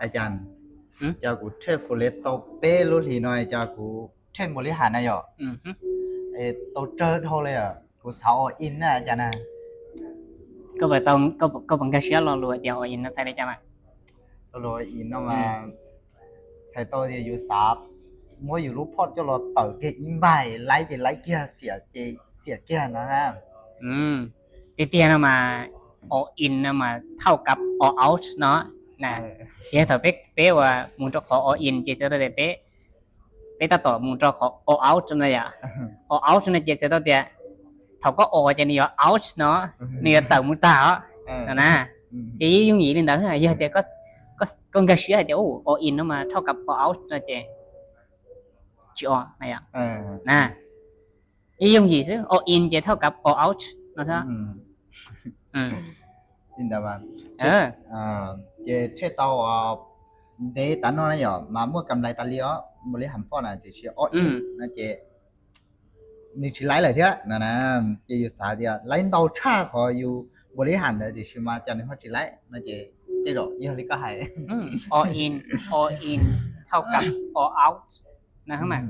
อาจารย์อืมจากูเทฟเลตโตเป้รู้ทีหน่อยจากูเทบริหารนายอืมฮึโตเจอเท่าเลยกูสาวอินนะอาจารย์นะ ก็แบบต้องก็บังคับเชื่อเราเลยเดี๋ยวอินนะใส่ได้จ้ะมั้ยโรยอินออกอืมามใส่ตัวเดียวอยู่ซับมัวอยู่รูปพอดจะรอเต่อเกอินใบไล่จะไล่เกียเสียเกียนะนะอืมเตี้ยๆนะมา all in นะมาเท่ากับ all out เนาะนะเออเดี๋ยวถ้าเป๊ะว่ามึงจะขอ all in จะได้เป๊ะตัดต่อมึงจะขอ all out นะอย่า all out นะจะได้เดี๋ยวเขาก็ all จะนี่ out เนาะนี่ต่อมึงต่อเออนะจะยุ่งยี่ลินดาเฮ้ยเดี๋ยวก็กระเชื่อเดี๋ยว all in นะมาเท่ากับ all out นะเจ๊จีอ๋อนะอย่าเออนะยุ่งยี่ซึ่ง all in จะเท่ากับ all out นะจ๊ะอืมอืมอินดาบันเอเช็ดอเจเช็ดตัวเดตันนอนอยู่มาเมื่อกำไรตาเลี้ยบริหารพ่อน่ะจะเชื่ออินนะเจนี่ชิไลเลยเถอะนะเจอยู่สาเดียไลน์ดาวชาขออยู่บริหารเลยจะชิมาจันทร์เขาชิไลนะเจดอกยี่ห้อนี้ก็ให้ all in เท่ากับ all out นะครัอืบมันม